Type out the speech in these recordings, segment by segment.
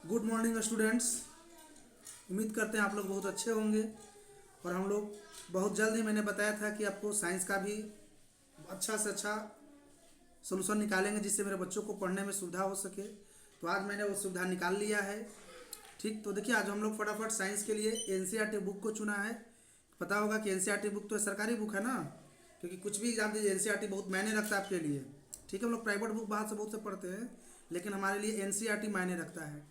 Good morning students. उम्मीद करते हैं आप लोग बहुत अच्छे होंगे। और हम लोग बहुत जल्द ही, मैंने बताया था कि आपको साइंस का भी अच्छा से अच्छा सोल्यूशन निकालेंगे जिससे मेरे बच्चों को पढ़ने में सुविधा हो सके। तो आज मैंने वो सुविधा निकाल लिया है। ठीक, तो देखिए आज हम लोग फटाफट साइंस के लिए एनसीईआरटी बुक को चुना है। पता होगा कि एनसीईआरटी बुक तो सरकारी बुक है ना, क्योंकि कुछ भी एग्जाम दीजिए एनसीईआरटी बहुत मायने रखता है आपके लिए। ठीक है, हम लोग प्राइवेट बुक बाहर से बहुत से पढ़ते हैं, लेकिन हमारे लिए एनसीईआरटी मायने रखता है।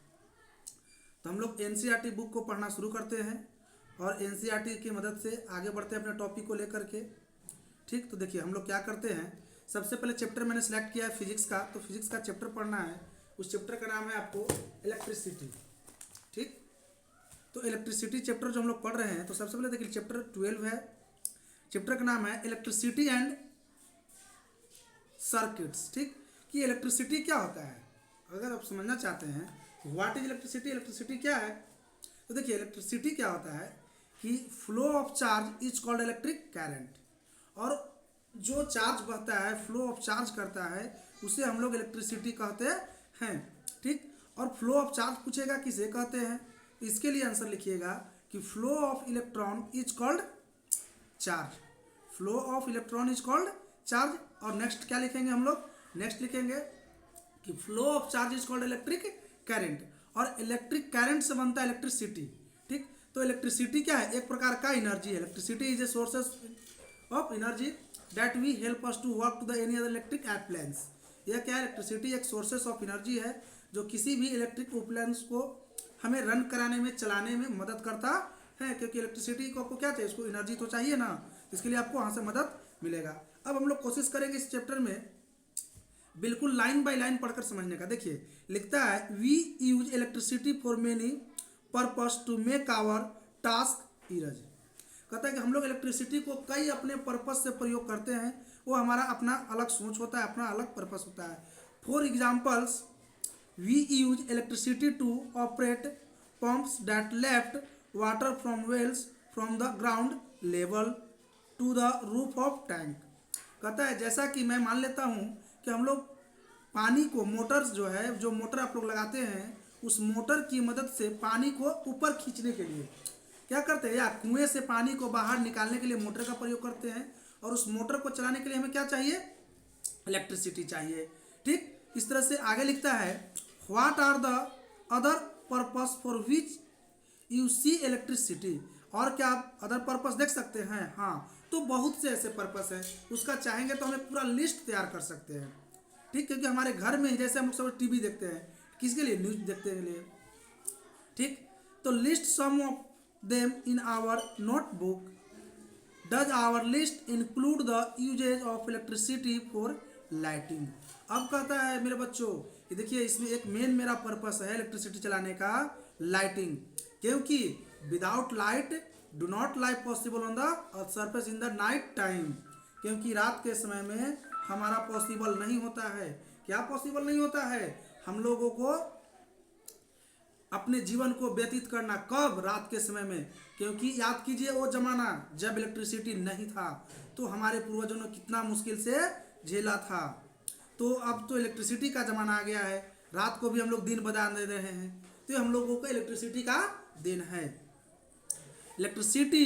तो हम लोग एनसीईआरटी बुक को पढ़ना शुरू करते हैं और एनसीईआरटी की मदद से आगे बढ़ते हैं अपने टॉपिक को लेकर के। ठीक, तो देखिए हम लोग क्या करते हैं। सबसे पहले चैप्टर मैंने सेलेक्ट किया है फिजिक्स का, तो फिजिक्स का चैप्टर पढ़ना है। उस चैप्टर का नाम है आपको इलेक्ट्रिसिटी। ठीक, तो इलेक्ट्रिसिटी चैप्टर जो हम लोग पढ़ रहे हैं, तो सबसे पहले देखिए चैप्टर 12 है। चैप्टर का नाम है इलेक्ट्रिसिटी एंड सर्किट्स। ठीक, कि इलेक्ट्रिसिटी क्या होता है, अगर आप समझना चाहते हैं व्हाट इज इलेक्ट्रिसिटी, इलेक्ट्रिसिटी क्या है, तो देखिए इलेक्ट्रिसिटी क्या होता है कि flow of charge is called electric current. और जो चार्ज बहता है, फ्लो ऑफ चार्ज करता है, उसे हम लोग इलेक्ट्रिसिटी कहते हैं। ठीक, और फ्लो ऑफ चार्ज पूछेगा किसे कहते हैं, तो इसके लिए आंसर लिखिएगा कि flow of electron is called charge. Flow of electron is called charge. और नेक्स्ट क्या लिखेंगे हम लोग, नेक्स्ट लिखेंगे कि flow of charge is called electric current. और इलेक्ट्रिक करंट से बनता है इलेक्ट्रिसिटी। ठीक, तो इलेक्ट्रिसिटी क्या है, एक प्रकार का एनर्जी है। Electricity is a sources of energy that we help us to work to the any other electric appliance. यह क्या है, इलेक्ट्रिसिटी एक सोर्सेस ऑफ एनर्जी है जो किसी भी इलेक्ट्रिक एप्लायंस को हमें रन कराने में, चलाने में मदद करता है। क्योंकि इलेक्ट्रिसिटी को आपको क्या चाहिए, उसको एनर्जी तो चाहिए ना, इसके लिए आपको वहाँ से मदद मिलेगा। अब हम लोग कोशिश करेंगे इस चैप्टर में बिल्कुल लाइन बाय लाइन पढ़कर समझने का। देखिए लिखता है we use electricity for many purpose to make our task easy. कहता है कि हम लोग इलेक्ट्रिसिटी को कई अपने पर्पस से प्रयोग करते हैं। वो हमारा अपना अलग सोच होता है, अपना अलग पर्पस होता है। For examples we use electricity to operate pumps that left water from wells from the ground level to the roof of tank. कहता है जैसा कि मैं मान लेता हूँ कि हम लोग पानी को, मोटर्स जो है, जो मोटर आप लोग लगाते हैं, उस मोटर की मदद से पानी को ऊपर खींचने के लिए क्या करते हैं, या कुएं से पानी को बाहर निकालने के लिए मोटर का प्रयोग करते हैं। और उस मोटर को चलाने के लिए हमें क्या चाहिए, इलेक्ट्रिसिटी चाहिए। ठीक, इस तरह से आगे लिखता है what are the other purpose for which you see electricity. और क्या आप अदर पर्पस देख सकते हैं, हाँ, तो बहुत से ऐसे पर्पस है। उसका चाहेंगे तो हमें पूरा लिस्ट तैयार कर सकते हैं। ठीक, क्योंकि हमारे घर में जैसे हम लोग सब टीवी देखते हैं, किसके लिए, न्यूज देखने के लिए। ठीक, तो list some of them in our notebook. Does our list include the uses of electricity for lighting. अब कहता है मेरे बच्चों, ये देखिए इसमें एक मेन मेरा पर्पस है इलेक्ट्रिसिटी चलाने का, लाइटिंग। क्योंकि without light do not life possible on the surface in the night time. क्योंकि रात के समय में हमारा पॉसिबल नहीं होता है। क्या पॉसिबल नहीं होता है, हम लोगों को अपने जीवन को व्यतीत करना, कब, रात के समय में। क्योंकि याद कीजिए वो जमाना जब इलेक्ट्रिसिटी नहीं था, तो हमारे पूर्वजों ने कितना मुश्किल से झेला था। तो अब तो इलेक्ट्रिसिटी का ज़माना आ गया है, रात को भी हम लोग दिन बदल दे रहे हैं। तो हम लोगों को इलेक्ट्रिसिटी का दिन है। Electricity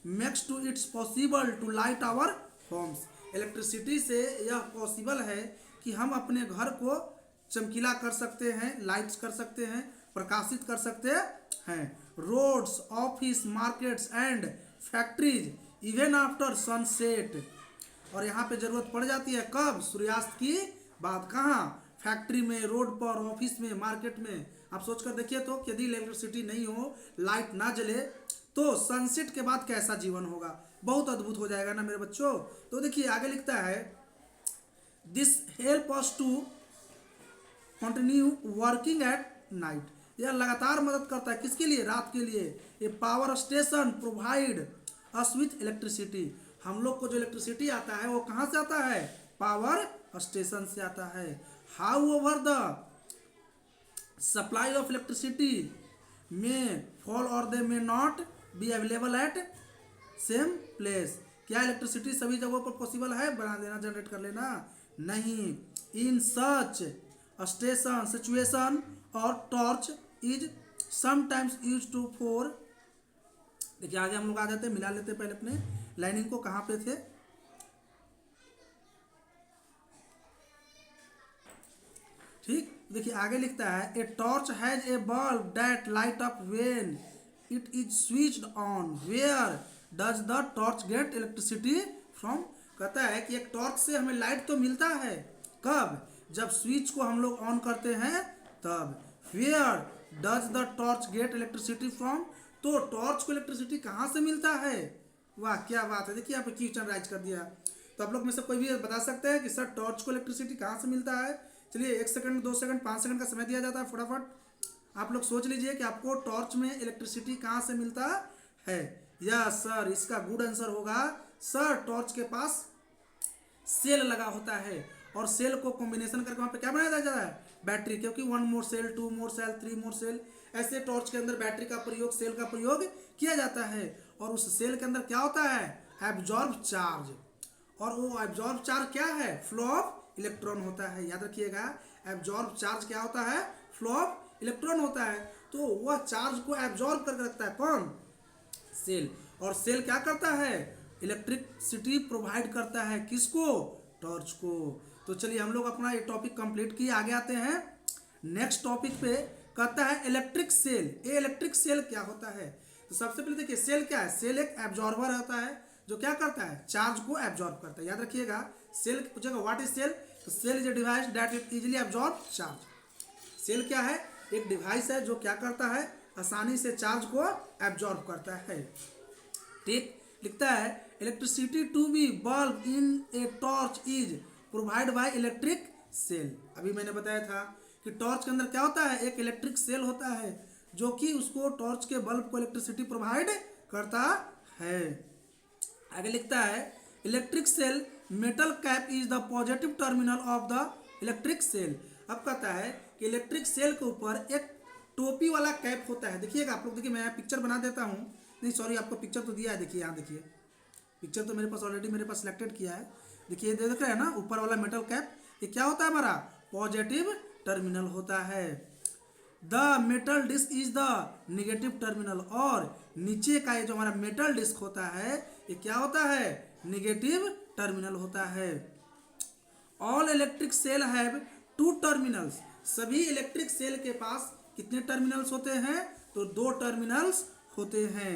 makes to its possible to light our homes. Electricity से यह पॉसिबल है कि हम अपने घर को चमकीला कर सकते हैं, लाइट्स कर सकते हैं, प्रकाशित कर सकते हैं। Roads, offices, markets and factories even after sunset. और यहाँ पे जरूरत पड़ जाती है कब, सूर्यास्त की बाद। कहाँ, फैक्ट्री में, रोड पर, ऑफिस में, मार्केट में। आप सोच कर देखिए तो यदि इलेक्ट्रिसिटी नहीं हो, लाइट ना जले, तो सनसेट के बाद कैसा जीवन होगा, बहुत अद्भुत हो जाएगा ना मेरे बच्चों। तो देखिए आगे लिखता है this help us to continue working at night. यह लगातार मदद करता है किसके लिए, रात के लिए। A power station provide us with electricity. हम लोग को जो इलेक्ट्रिसिटी आता है वो कहाँ से आता है, पावर स्टेशन से आता है। How over the supply of electricity में फॉल और दे में not be available at same place. क्या इलेक्ट्रिसिटी सभी जगहों पर पॉसिबल है बना देना, जनरेट कर लेना, नहीं। इन सच स्टेशन सिचुएशन और torch is sometimes use to for. देखिए आगे हम लोग आ जाते हैं, मिला लेते हैं पहले अपने लाइनिंग को, कहाँ पे थे। ठीक, देखिए आगे लिखता है a torch has a bulb that light up when it is switched on, where does the torch get electricity from. कहता है कि एक टॉर्च से हमें लाइट तो मिलता है, कब, जब स्विच को हम लोग ऑन करते हैं तब। Where does the torch get electricity from, तो टॉर्च को इलेक्ट्रिसिटी कहाँ से मिलता है। वाह क्या बात है, देखिए यहाँ पे क्वेश्चन राइज कर दिया। तो आप लोग में से कोई भी बता सकते हैं कि सर टॉर्च को इलेक्ट्रिसिटी कहाँ से मिलता है। चलिए 1 सेकंड 2 सेकंड 5 सेकंड का समय दिया जाता है, फटाफट आप लोग सोच लीजिए कि आपको टॉर्च में इलेक्ट्रिसिटी कहाँ से मिलता है। यस सर, इसका गुड आंसर होगा सर टॉर्च के पास सेल लगा होता है, और सेल को कॉम्बिनेशन करके वहाँ पे क्या बनाया जाता है, बैटरी, क्योंकि 1 मोर सेल 2 मोर सेल 3 मोर सेल, ऐसे टॉर्च के अंदर बैटरी का प्रयोग, सेल का प्रयोग किया जाता है। और उस सेल के अंदर क्या होता है, एब्जॉर्ब चार्ज, और वो एब्जॉर्ब चार्ज क्या है, फ्लो ऑफ इलेक्ट्रॉन होता है। याद रखिएगा एब्जॉर्ब चार्ज क्या होता है, फ्लो ऑफ इलेक्ट्रॉन होता है। तो वह चार्ज को एब्जॉर्ब करके रखता है कौन, सेल, और सेल क्या करता है, इलेक्ट्रिसिटी प्रोवाइड करता है, किसको, टॉर्च को। तो चलिए हम लोग अपना ये टॉपिक कंप्लीट किए, आगे आते हैं नेक्स्ट टॉपिक पे। कहता है इलेक्ट्रिक सेल। ये इलेक्ट्रिक सेल क्या होता है, तो सबसे पहले देखिए सेल क्या है, सेल एक एब्जॉर्बर होता है जो क्या करता है, चार्ज को एब्जॉर्ब करता है। याद रखिएगा सेल पूछेगा व्हाट इज सेल, तो cell is a device that it easily absorb charge. Cell क्या है, एक डिवाइस है जो क्या करता है, आसानी से चार्ज को एब्जॉर्ब करता है। ठीक, लिखता है electricity to be bulb in a torch is provide by electric cell. अभी मैंने बताया था कि टॉर्च के अंदर क्या होता है, एक इलेक्ट्रिक सेल होता है जो कि उसको टॉर्च के बल्ब को इलेक्ट्रिसिटी प्रोवाइड करता है। आगे लिखता है electric cell metal cap is the positive terminal of the electric cell. अब कहता है कि इलेक्ट्रिक सेल के ऊपर एक टोपी वाला कैप होता है। देखिएगा आप लोग, देखिए मैं पिक्चर बना देता हूँ, नहीं सॉरी आपको पिक्चर तो दिया है, देखिए यहाँ देखिए पिक्चर तो मेरे पास ऑलरेडी मेरे पास सिलेक्टेड किया है। देखिए देख रहे हैं ना ऊपर वाला मेटल कैप, ये क्या होता है हमारा, पॉजिटिव टर्मिनल होता है। The metal disc is the negative terminal, और नीचे का ये जो हमारा मेटल डिस्क होता है ये क्या होता है, निगेटिव टर्मिनल होता है। All electric cell have 2 terminals, सभी इलेक्ट्रिक सेल के पास कितने टर्मिनल्स होते हैं, तो 2 टर्मिनल्स होते हैं।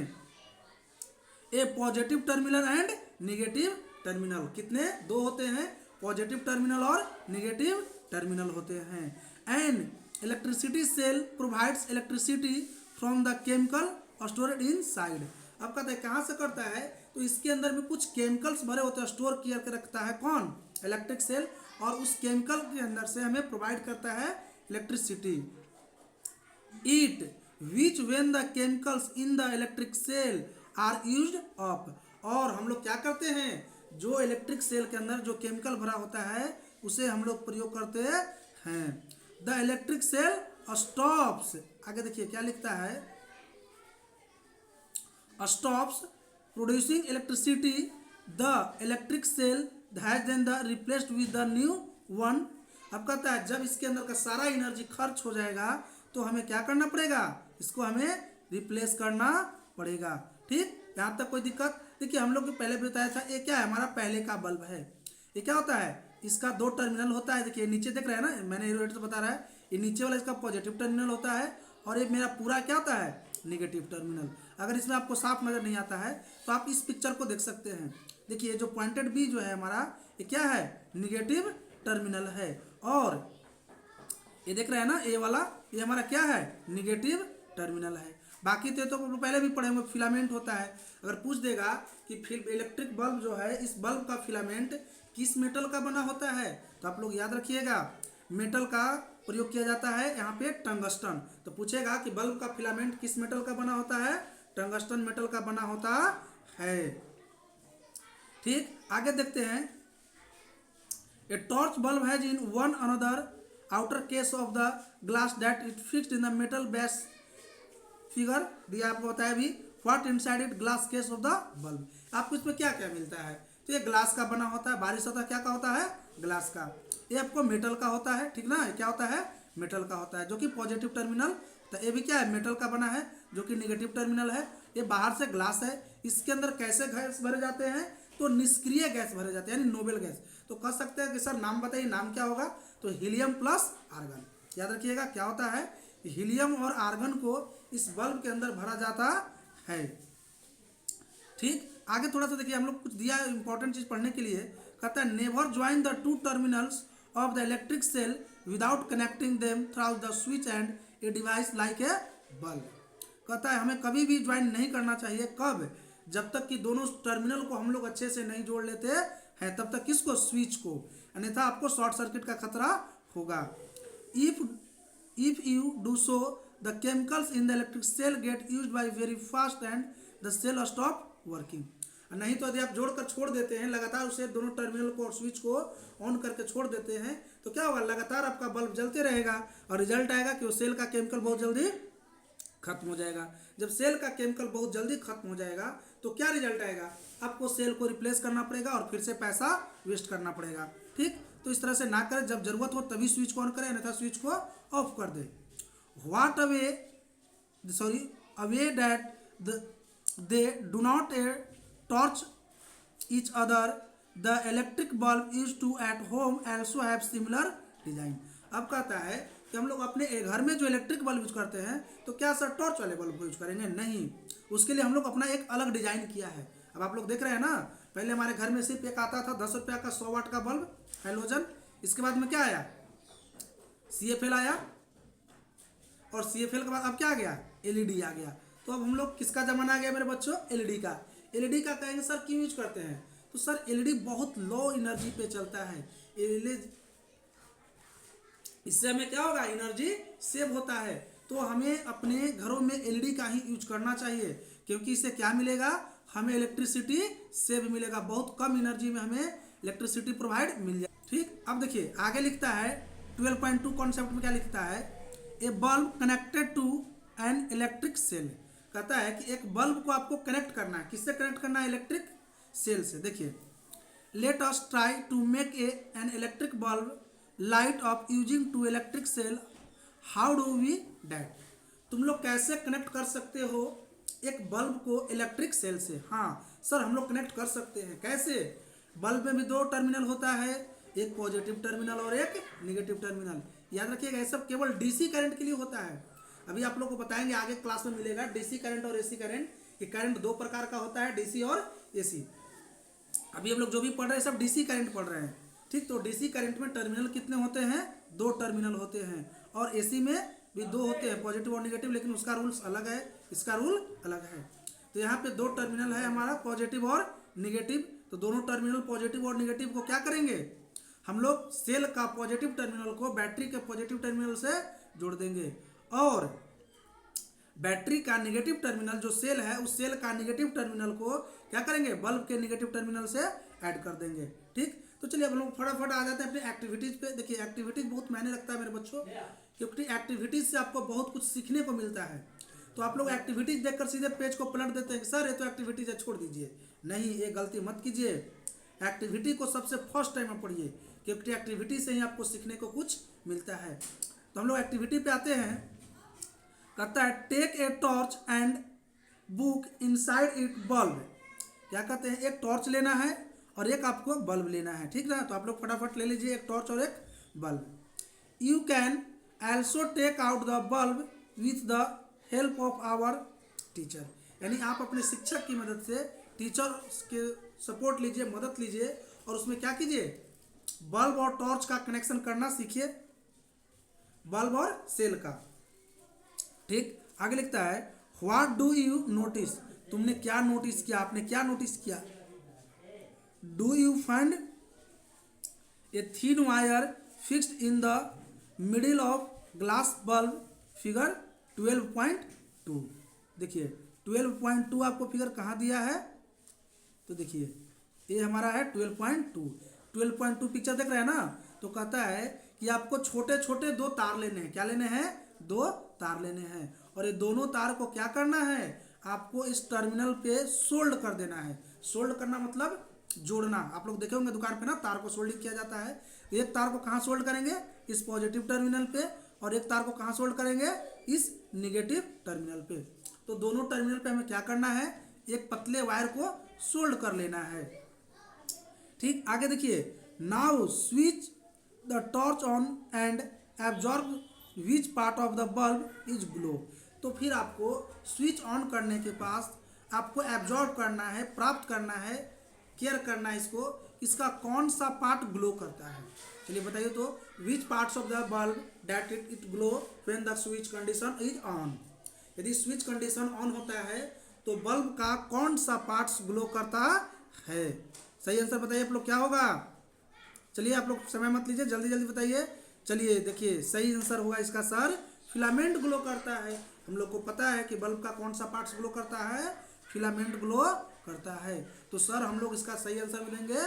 A positive terminal and negative terminal, कितने, 2 होते हैं, पॉजिटिव टर्मिनल और निगेटिव टर्मिनल होते हैं। And electricity cell provides electricity from the chemical stored inside. अब कहते हैं कहाँ से करता है, तो इसके अंदर में कुछ केमिकल्स भरे होते हैं, स्टोर किया के रखता है कौन, इलेक्ट्रिक सेल, और उस केमिकल के अंदर से हमें प्रोवाइड करता है electricity. It which when the chemicals in the electric cell are used up, और हम लोग क्या करते हैं, जो इलेक्ट्रिक सेल के अंदर जो केमिकल भरा होता है उसे हम लोग प्रयोग करते हैं। द इलेक्ट्रिक सेल स्टॉप्स, आगे देखिए क्या लिखता है, stops producing electricity the electric cell has then the replaced with the new one. अब कहता है जब इसके अंदर का सारा एनर्जी खर्च हो जाएगा तो हमें क्या करना पड़ेगा, इसको हमें रिप्लेस करना पड़ेगा। ठीक, यहाँ तक कोई दिक्कत, देखिए हम लोग पहले भी बताया था, ये क्या है, हमारा पहले का बल्ब है, ये क्या होता है, इसका 2 टर्मिनल होता है। देखिए नीचे देख रहे हैं ना, मैंने ये तो बता रहा है, ये नीचे वाला इसका पॉजिटिव टर्मिनल होता है, और ये मेरा पूरा क्या होता है, निगेटिव टर्मिनल। अगर इसमें आपको साफ नजर नहीं आता है तो आप इस पिक्चर को देख सकते हैं। देखिए जो पॉइंटेड बी जो है हमारा, ये क्या है, निगेटिव टर्मिनल है, और ये देख रहे हैं ना ए वाला, ये हमारा क्या है, निगेटिव टर्मिनल है। बाकी तो पहले भी पढ़े होंगे, फिलामेंट होता है। अगर पूछ देगा कि इलेक्ट्रिक बल्ब जो है, इस बल्ब का फिलामेंट किस मेटल का बना होता है, तो आप लोग याद रखिएगा मेटल का प्रयोग किया जाता है यहाँ पे, टंगस्टन। तो पूछेगा कि बल्ब का फिलामेंट किस मेटल का बना होता है, टंगस्टन मेटल का बना होता है। ठीक, आगे देखते हैं, ए torch bulb has in one another outer case of the glass that it fixed in the metal base. Figure दिया आपको बताया अभी, what inside it glass case of the bulb. आपको इसमें क्या क्या मिलता है, तो ये ग्लास का बना होता है, बारिश होता है क्या का होता है, ग्लास का। ये आपको मेटल का होता है, ठीक ना, क्या होता है, मेटल का होता है, जो कि पॉजिटिव टर्मिनल। तो ये भी क्या है, मेटल का बना है, जो कि निगेटिव टर्मिनल है। ये बाहर से ग्लास है, इसके अंदर कैसे गैस भरे जाते हैं, तो निष्क्रिय गैस भरे जाते हैं, यानी नोबेल गैस। तो कह सकते हैं कि सर नाम बताइए, नाम क्या होगा, तो हीलियम प्लस आर्गन। याद रखिएगा क्या होता है, हीलियम और आर्गन को इस बल्ब के अंदर भरा जाता है। ठीक, आगे थोड़ा सा देखिए, हम लोग कुछ दिया है इंपॉर्टेंट चीज पढ़ने के लिए। कहता है never join the two terminals of the electric cell without connecting them through the switch and a device like a bulb. कहता है हमें कभी भी ज्वाइन नहीं करना चाहिए, कब, जब तक कि दोनों टर्मिनल को हम लोग अच्छे से नहीं जोड़ लेते हैं, तब तक किसको, स्विच को, अन्यथा आपको शॉर्ट सर्किट का खतरा होगा। If you do so the chemicals in the electric cell get used by very fast and the cell stop working. नहीं तो यदि आप जोड़कर छोड़ देते हैं लगातार, उसे दोनों टर्मिनल को और स्विच को ऑन करके छोड़ देते हैं, तो क्या होगा, लगातार आपका बल्ब जलते रहेगा और रिजल्ट आएगा कि वो सेल का केमिकल बहुत जल्दी खत्म हो जाएगा। जब सेल का केमिकल बहुत जल्दी खत्म हो जाएगा तो क्या रिजल्ट आएगा, आपको सेल को रिप्लेस करना पड़ेगा और फिर से पैसा वेस्ट करना पड़ेगा। ठीक, तो इस तरह से ना करें, जब जरूरत हो तभी स्विच को ऑन करें, अन्यथा स्विच को ऑफ कर दें। What away that they do not torch each other, the electric bulb used to at home also have similar design। अब कहता है कि हम लोग अपने घर में जो इलेक्ट्रिक बल्ब यूज करते हैं, तो क्या सर टॉर्च वाले बल्ब को यूज करेंगे, नहीं, उसके लिए हम लोग अपना एक अलग डिजाइन किया है। अब आप लोग देख रहे हैं ना, पहले हमारे घर में सिर्फ एक आता था 10 रुपया का 100 वाट का बल्ब हेलोजन, इसके बाद में क्या आया, CFL आया, और CFL के बाद अब क्या आ गया, LED आ गया। तो अब हम लोग किसका जमाना आ गया मेरे बच्चों, LED का। LED का कहेंगे सर क्यों यूज करते हैं, तो सर LED बहुत लो एनर्जी पे चलता है, इससे हमें क्या होगा, एनर्जी सेव होता है। तो हमें अपने घरों में LED का ही यूज करना चाहिए, क्योंकि इससे क्या मिलेगा, हमें इलेक्ट्रिसिटी सेव मिलेगा, बहुत कम एनर्जी में हमें इलेक्ट्रिसिटी प्रोवाइड मिल जाए। ठीक, अब देखिए आगे लिखता है 12.2 कॉन्सेप्ट में क्या लिखता है, a bulb connected to an electric cell. कहता है कि एक बल्ब को आपको कनेक्ट करना है, किससे कनेक्ट करना है, इलेक्ट्रिक सेल से। देखिए, let us try to make an electric bulb light off using two electric cell, how do we that. तुम लोग कैसे कनेक्ट कर सकते हो एक बल्ब को इलेक्ट्रिक सेल से। हाँ सर हम लोग कनेक्ट कर सकते हैं, कैसे, बल्ब में भी 2 टर्मिनल होता है, एक पॉजिटिव टर्मिनल और एक निगेटिव टर्मिनल। याद रखिएगा ये सब केवल DC करंट के लिए होता है। अभी आप लोग को बताएंगे, आगे क्लास में मिलेगा DC करंट और AC करंट। ये करंट 2 प्रकार का होता है, DC और AC। अभी हम लोग जो भी पढ़ रहे हैं सब DC करंट पढ़ रहे हैं। ठीक, तो DC करंट में टर्मिनल कितने होते हैं, 2 टर्मिनल होते हैं, और AC में भी 2 होते हैं, पॉजिटिव और निगेटिव, लेकिन उसका रूल्स अलग है, इसका रूल अलग है। तो यहाँ पे 2 टर्मिनल है हमारा, पॉजिटिव और निगेटिव। तो दोनों टर्मिनल पॉजिटिव और निगेटिव को क्या करेंगे, हम लोग सेल का पॉजिटिव टर्मिनल को बैटरी के पॉजिटिव टर्मिनल से जोड़ देंगे, और बैटरी का नेगेटिव टर्मिनल जो सेल है, उस सेल का नेगेटिव टर्मिनल को क्या करेंगे, बल्ब के नेगेटिव टर्मिनल से ऐड कर देंगे। ठीक, तो चलिए हम लोग फटाफट आ जाते हैं अपने एक्टिविटीज पे। देखिए एक्टिविटीज बहुत मायने रखता है मेरे बच्चों, क्योंकि एक्टिविटीज से आपको बहुत कुछ सीखने को मिलता है। तो आप लोग एक्टिविटीज देखकर सीधे पेज को पलट देते हैं, सर ये तो एक्टिविटीज है छोड़ दीजिए, नहीं ये गलती मत कीजिए। एक्टिविटी को सबसे फर्स्ट टाइम में पढ़िए, क्योंकि एक्टिविटी से ही आपको सीखने को कुछ मिलता है। तो हम लोग एक्टिविटी पे आते हैं। कहता है take a torch and look inside it bulb. क्या कहते हैं, एक टॉर्च लेना है और एक आपको बल्ब लेना है। ठीक ना, तो आप लोग फटाफट ले लीजिए एक टॉर्च और एक bulb. You can also take out the bulb with the help of our teacher. यानी आप अपने शिक्षक की मदद से, टीचर के सपोर्ट लीजिए, मदद लीजिए, और उसमें क्या कीजिए, बल्ब और टॉर्च का कनेक्शन करना सीखिए, बल्ब और सेल का। ठीक, आगे लिखता है व्हाट डू यू नोटिस। तुमने क्या नोटिस किया, आपने क्या नोटिस किया। Do you find a thin wire fixed in the middle of glass bulb, figure 12.2। देखिए 12.2 आपको फिगर कहाँ दिया है, तो देखिए ये हमारा है 12.2। 12.2 पिक्चर देख रहे हैं ना, तो कहता है कि आपको छोटे छोटे 2 तार लेने हैं। क्या लेने हैं, 2 तार लेने हैं, और ये दोनों तार को क्या करना है, आपको इस टर्मिनल पे सोल्ड कर देना है। सोल्ड करना मतलब जोड़ना। आप लोग देखे होंगे दुकान पे ना, तार को सोल्डिंग किया जाता है। एक तार को कहाँ सोल्ड करेंगे, इस पॉजिटिव टर्मिनल पे, और एक तार को कहाँ सोल्ड करेंगे, इस निगेटिव टर्मिनल पे। तो दोनों टर्मिनल पे हमें क्या करना है, एक पतले वायर को सोल्ड कर लेना है। ठीक, आगे देखिए, now switch the torch on and absorb which part of the bulb is glow. तो फिर आपको स्विच ऑन करने के पास आपको एब्जॉर्ब करना है, प्राप्त करना है, केयर करना है इसको, इसका कौन सा पार्ट ग्लो करता है। चलिए बताइए तो, which parts of the bulb that it glow when the switch condition is on. यदि स्विच कंडीशन ऑन होता है तो बल्ब का कौन सा पार्ट्स ग्लो करता है। सही आंसर बताइए आप लोग, क्या होगा। चलिए आप लोग समय मत लीजिए, जल्दी जल्दी बताइए। चलिए देखिए, सही आंसर होगा इसका सर, फिलामेंट ग्लो करता है। हम लोग को पता है कि बल्ब का कौन सा पार्ट्स ग्लो करता है, फिलामेंट ग्लो करता है। तो सर हम लोग इसका सही आंसर मिलेंगे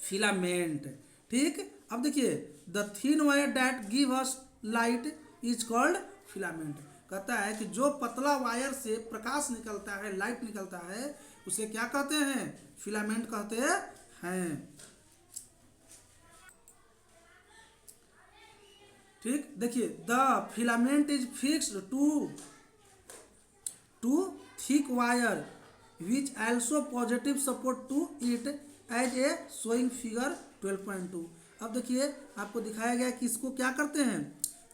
फिलामेंट। ठीक, अब देखिए, the thin wire that give us light is called filament. कहता है कि जो पतला वायर से प्रकाश निकलता है, लाइट निकलता है, उसे क्या कहते हैं, फिलामेंट कहते हैं। ठीक, देखिए, the filament is fixed to thick wire which also positive support to it as a showing figure 12.2। अब देखिए आपको दिखाया गया कि इसको क्या करते हैं,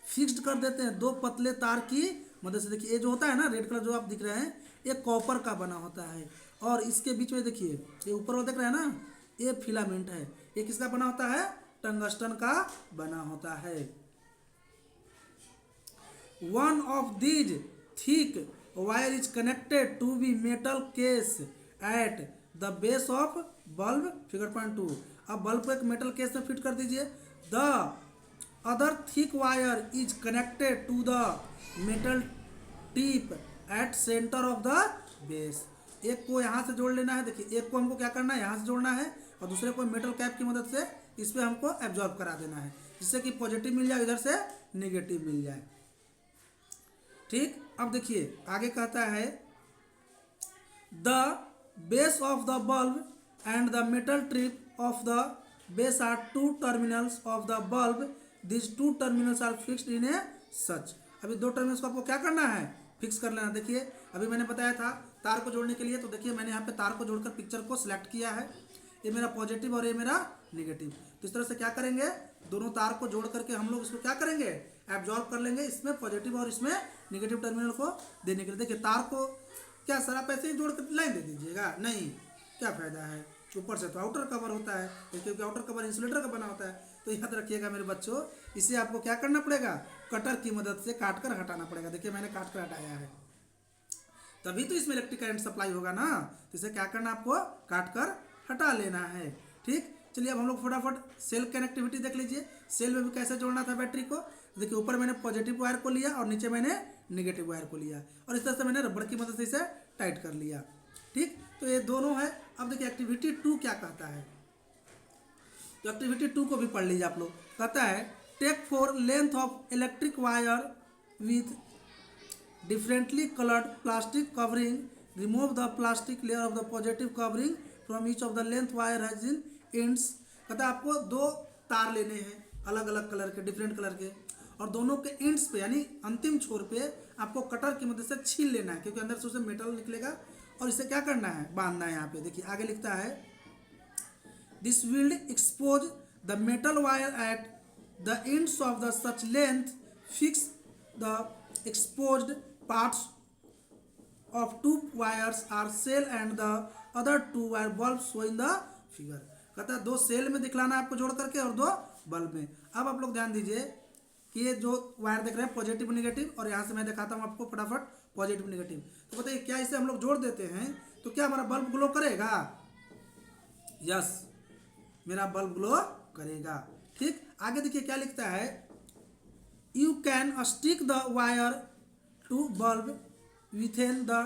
फिक्स्ड कर देते हैं दो पतले तार की मदद से। देखिए ये जो होता है ना, रेड कलर जो आप दिख रहे हैं, ये कॉपर का बना होता है, और इसके बीच में देखिए ये ऊपर वो देख रहे हैं ना, ये फिलामेंट है। ये किसका बना होता है, टंगस्टन का बना होता है। One of these thick wire is connected to be metal case at the base of bulb figure 2। अब बल्ब को एक मेटल केस में फिट कर दीजिए। The other thick wire is connected to the metal tip at centre of the base. एक को यहाँ से जोड़ लेना है, देखिए एक को हमको क्या करना है, यहाँ से जोड़ना है, और दूसरे को मेटल कैप की मदद से इस पर हमको एब्जॉर्ब करा देना है, जिससे कि पॉजिटिव मिल जाए, इधर से नेगेटिव मिल जाए। ठीक, अब देखिए आगे कहता है, the base of the bulb and the metal trip of the base are two terminals of the bulb, this two terminals are fixed in a such. अभी दो टर्मिनल्स को आपको क्या करना है, फिक्स कर लेना। देखिए अभी मैंने बताया था तार को जोड़ने के लिए, तो देखिए मैंने यहाँ पे तार को जोड़कर पिक्चर को सिलेक्ट किया है, ये मेरा पॉजिटिव और ये मेरा नेगेटिव। तो इस तरह से क्या करेंगे, दोनों तार को जोड़ करके हम लोग इसको क्या करेंगे, एब्जॉर्ब कर लेंगे, इसमें पॉजिटिव और इसमें नेगेटिव टर्मिनल को देने के लिए। देखिए तार को क्या सर आप ऐसे ही जोड़ कर लाइन दे दीजिएगा, नहीं, क्या फायदा है, ऊपर से तो आउटर कवर होता है, क्योंकि आउटर कवर इंसुलेटर का बना होता है। तो याद रखिएगा मेरे बच्चों, इसे आपको क्या करना पड़ेगा, कटर की मदद से काट कर हटाना पड़ेगा। देखिए मैंने काट कर हटाया है, तभी तो इसमें इलेक्ट्रिक करंट सप्लाई होगा ना। तो इसे क्या करना, आपको काट कर हटा लेना है। ठीक, चलिए अब हम लोग फटाफट सेल कनेक्टिविटी देख लीजिए। सेल में भी कैसे जोड़ना था बैटरी को। देखिए ऊपर मैंने पॉजिटिव वायर को लिया और नीचे मैंने नेगेटिव वायर को लिया, और इस तरह से मैंने रबड़ की मदद से इसे टाइट कर लिया। ठीक, तो ये दोनों है। अब देखिए एक्टिविटी 2 क्या कहता है, तो एक्टिविटी 2 को भी पढ़ लीजिए आप लोग। कहता है, take four length of electric wire with differently colored plastic covering, remove the plastic layer of the positive covering from each of the length wire has in ends। कहता है आपको दो तार लेने हैं अलग अलग कलर के, डिफरेंट कलर के, और दोनों के एंड्स पे यानी अंतिम छोर पे आपको कटर की मदद से छील लेना है, क्योंकि अंदर से उसे मेटल निकलेगा, और इसे क्या करना है, बांधना है। यहाँ पे देखिए आगे लिखता है, this will expose the metal wire at the ends of the such length, fix the exposed parts of two wires are cell and the other two wire bulbs shown in the figure। कहता है दो cell में दिखलाना है आपको जोड़ करके, और दो बल्ब में। अब आप लोग ध्यान दीजिए कि ये जो वायर देख रहे हैं पॉजिटिव नेगेटिव, और यहाँ से मैं दिखाता हूँ आपको फटाफट पॉजिटिव नेगेटिव। तो बताइए क्या इसे हम लोग जोड़ देते हैं तो क्या हमारा बल्ब ग्लो करेगा, यस, मेरा बल्ब ग्लो करेगा। ठीक, आगे देखिए क्या लिखता है, you can stick the wire to bulb within the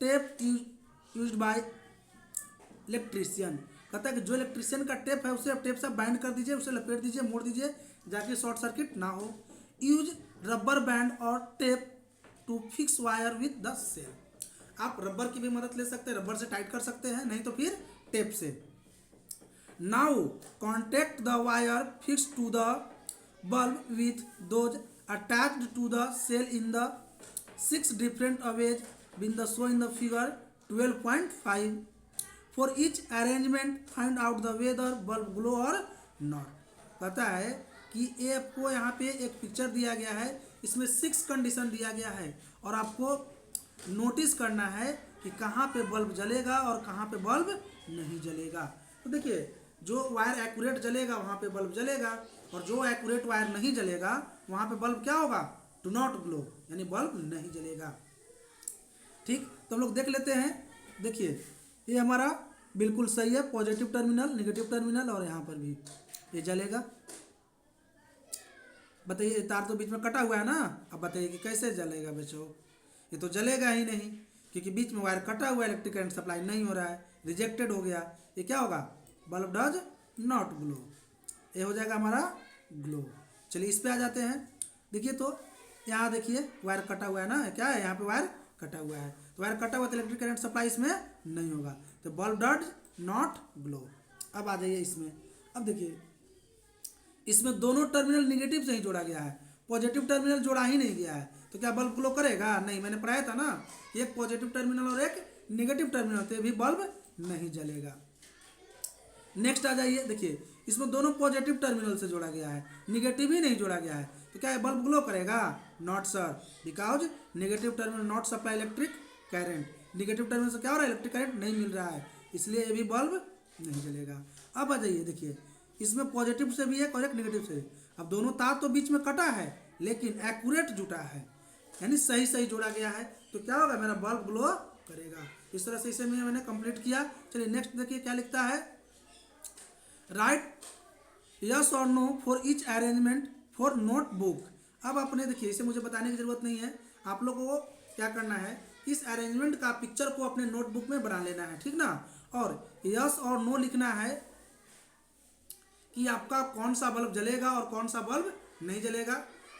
tape used by electrician। कहता है कि जो इलेक्ट्रिशियन का टेप है उसे टेप से बाइंड कर दीजिए, उसे लपेट दीजिए, मोड़ दीजिए, जाके शॉर्ट सर्किट ना हो। यूज रबर बैंड और tape to fix wire with the cell. आप रबर की भी मदद ले सकते हैं, रबर से टाइट कर सकते हैं, नहीं तो फिर टेप से। Now contact the wire fix to the bulb with those attached to the cell in the 6 different ways been the shown in the figure 12.5. For each arrangement find out the whether bulb glow or not. कहता है कि ये आपको यहाँ पे एक picture दिया गया है, इसमें 6 कंडीशन दिया गया है और आपको नोटिस करना है कि कहाँ पे बल्ब जलेगा और कहाँ पे बल्ब नहीं जलेगा। तो देखिए जो वायर एक्यूरेट जलेगा वहाँ पे बल्ब जलेगा और जो एक्यूरेट वायर नहीं जलेगा वहाँ पे बल्ब क्या होगा, डू नॉट ग्लो, यानी बल्ब नहीं जलेगा। ठीक, तो हम लोग देख लेते हैं। देखिए ये हमारा बिल्कुल सही है, पॉजिटिव टर्मिनल, नेगेटिव टर्मिनल और यहाँ पर भी ये जलेगा। बताइए तार तो बीच में कटा हुआ है ना, अब बताइए कि कैसे जलेगा बच्चों, ये तो जलेगा ही नहीं क्योंकि बीच में वायर कटा हुआ है, इलेक्ट्रिक करंट सप्लाई नहीं हो रहा है, रिजेक्टेड हो गया। ये क्या होगा, बल्ब डज नॉट ग्लो, ये हो जाएगा हमारा ग्लो। चलिए इस पे आ जाते हैं। देखिए तो यहाँ देखिए वायर कटा हुआ है ना, क्या है यहाँ पे वायर कटा हुआ है, तो वायर कटा हुआ तो इलेक्ट्रिक करंट सप्लाई इसमें नहीं होगा, तो बल्ब डज नॉट ग्लो। अब आ जाइए इसमें। अब देखिए इसमें दोनों टर्मिनल निगेटिव से ही जोड़ा गया है, पॉजिटिव टर्मिनल जोड़ा ही नहीं गया है, तो क्या बल्ब ग्लो करेगा, नहीं। मैंने पढ़ाया था ना, एक पॉजिटिव टर्मिनल और एक नेगेटिव टर्मिनल तो भी बल्ब नहीं जलेगा। नेक्स्ट आ जाइए। देखिए इसमें दोनों पॉजिटिव टर्मिनल से जोड़ा गया है, निगेटिव ही नहीं जोड़ा गया है, तो क्या बल्ब ग्लो करेगा, not sir, because negative terminal not supply electric current, negative terminal से क्या हो रहा है, इलेक्ट्रिक करंट नहीं मिल रहा है, इसलिए ये भी बल्ब नहीं जलेगा। अब आ जाइए, देखिए इसमें पॉजिटिव से भी है और एक नेगेटिव से। अब दोनों तार तो बीच में कटा है लेकिन एक्यूरेट जुटा है, यानी सही सही जोड़ा गया है, तो क्या होगा, मेरा बल्ब ग्लो करेगा। इस तरह से इसे मैंने कंप्लीट किया। चलिए नेक्स्ट देखिए क्या लिखता है, राइट यस और no for each arrangement for notebook. अब आपने देखिए इसे मुझे बताने की जरूरत नहीं है, आप लोगों को क्या करना है, इस अरेंजमेंट का पिक्चर को अपने नोटबुक में बना लेना है, ठीक ना। और यस और नो लिखना है कि आपका कौन सा बल्ब जलेगा और कौन सा बल्ब नहीं जलेगा।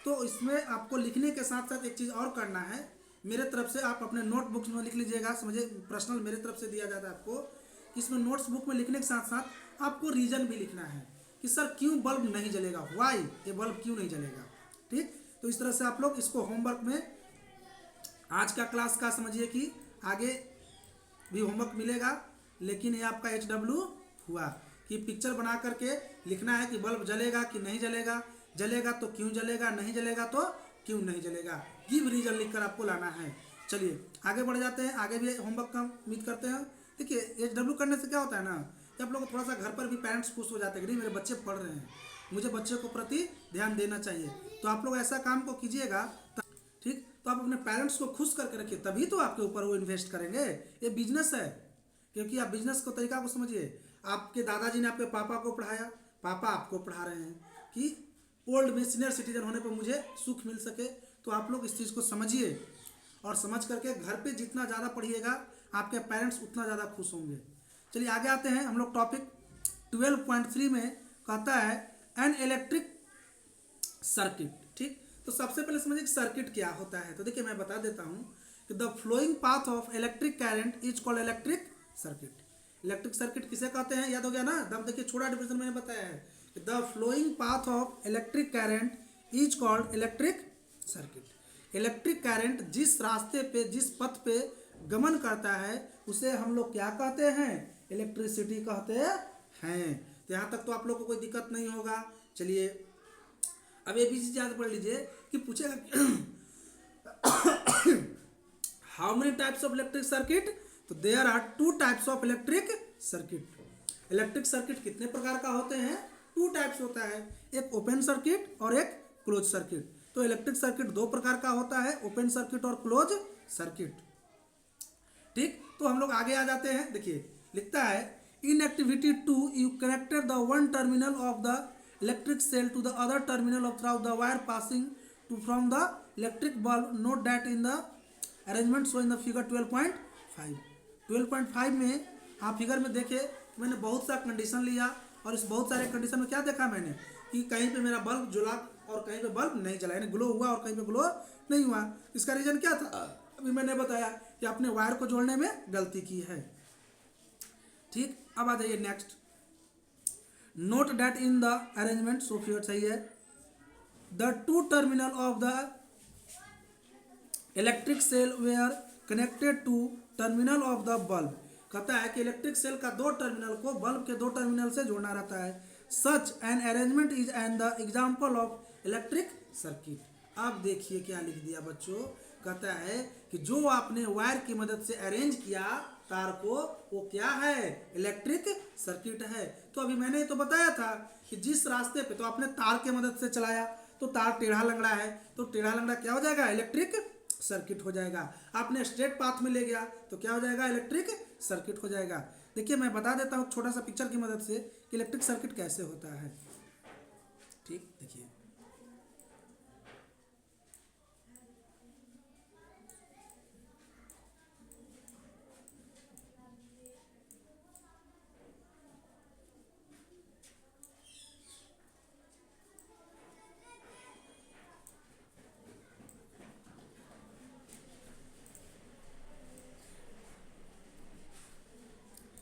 तो इसमें आपको लिखने के साथ साथ एक चीज़ और करना है, मेरे तरफ से आप अपने नोटबुक में लिख लीजिएगा, समझे, पर्सनल मेरे तरफ से दिया जाता है आपको। इसमें नोट्स बुक में लिखने के साथ साथ आपको रीज़न भी लिखना है कि सर क्यों बल्ब नहीं जलेगा, वाई, ये बल्ब क्यों नहीं जलेगा। ठीक, तो इस तरह से आप लोग इसको होमवर्क में आज का क्लास का समझिए कि आगे भी होमवर्क मिलेगा, लेकिन ये आपका HW हुआ कि पिक्चर बना करके लिखना है कि बल्ब जलेगा कि नहीं जलेगा, जलेगा तो क्यों जलेगा, नहीं जलेगा तो क्यों नहीं जलेगा, गिव रीजन लिखकर आपको लाना है। चलिए आगे बढ़ जाते हैं, आगे भी होमवर्क का उम्मीद करते हैं। देखिए HW करने से क्या होता है ना कि आप लोग थोड़ा सा घर पर भी पेरेंट्स खुश हो जाते हैं कि नहीं मेरे बच्चे पढ़ रहे हैं, मुझे बच्चे को प्रति ध्यान देना चाहिए। तो आप लोग ऐसा काम को कीजिएगा, ठीक, तो आप अपने पेरेंट्स को खुश करके रखिए, तभी तो आपके ऊपर वो इन्वेस्ट करेंगे। ये बिजनेस है, क्योंकि आप बिजनेस को तरीका को समझिए। आपके दादाजी ने आपके पापा को पढ़ाया, पापा आपको पढ़ा रहे हैं कि ओल्ड में सीनियर सिटीजन होने पर मुझे सुख मिल सके। तो आप लोग इस चीज़ को समझिए और समझ करके घर पे जितना ज़्यादा पढ़िएगा आपके पेरेंट्स उतना ज़्यादा खुश होंगे। चलिए आगे आते हैं। हम लोग टॉपिक 12.3 में कहता है एन इलेक्ट्रिक सर्किट। ठीक, तो सबसे पहले समझिए कि सर्किट क्या होता है। तो देखिए मैं बता देता हूँ कि the flowing path of electric current is called electric circuit. Electric circuit किसे कहते हैं, याद हो गया ना, दम देखिए छोटा डिफिनेशन मैंने बताया है, the flowing path of electric current is called electric circuit. Electric current जिस रास्ते पे, जिस पथ पे गमन करता है उसे हम लोग क्या कहते हैं, इलेक्ट्रिसिटी कहते हैं। तो यहाँ तक तो आप लोग को कोई दिक्कत नहीं होगा। चलिए अब ये भी चीज याद पढ़ लीजिए कि पूछेगा how many types of electric circuit, तो there are 2 types of electric circuit. Electric circuit कितने प्रकार का होते हैं, 2 टाइप्स होता है, एक ओपन सर्किट और एक क्लोज सर्किट। तो इलेक्ट्रिक सर्किट 2 प्रकार का होता है, ओपन सर्किट और क्लोज सर्किट। ठीक, तो हम लोग आगे आ जाते हैं। देखिए लिखता है in activity 2 you connected the one terminal of the electric cell to the other terminal of through the wire passing to from the electric bulb. Note that in the arrangement show in the figure 12.5। 12.5 में आप figure में देखे मैंने बहुत सा condition लिया और इस बहुत सारे कंडीशन में क्या देखा मैंने कि कहीं पे मेरा बल्ब जला और कहीं पे बल्ब नहीं जला, यानी ग्लो हुआ और कहीं पे ग्लो नहीं हुआ। इसका रीजन क्या था, अभी मैंने बताया कि आपने वायर को जोड़ने में गलती की है। ठीक, अब आ जाइए next. Note that in the arrangement, so figure सही है। The two terminal of the electric cell were connected to terminal of the bulb. कहता है कि इलेक्ट्रिक सेल का दो टर्मिनल को बल्ब के दो टर्मिनल से जोड़ना रहता है। Such an arrangement is an the example of electric circuit. अब देखिए क्या लिख दिया बच्चों, कहता है कि जो आपने वायर की मदद से अरेंज किया तार को, वो क्या है, इलेक्ट्रिक सर्किट है। तो अभी मैंने तो बताया था कि जिस रास्ते पे तो आपने तार के मदद से चलाया तो तार टेढ़ा लंगड़ा है, तो टेढ़ा लंगड़ा क्या हो जाएगा, इलेक्ट्रिक सर्किट हो जाएगा। आपने स्ट्रेट पाथ में ले गया तो क्या हो जाएगा, इलेक्ट्रिक सर्किट हो जाएगा। देखिए मैं बता देता हूँ छोटा सा पिक्चर की मदद से कि इलेक्ट्रिक सर्किट कैसे होता है। ठीक, देखिए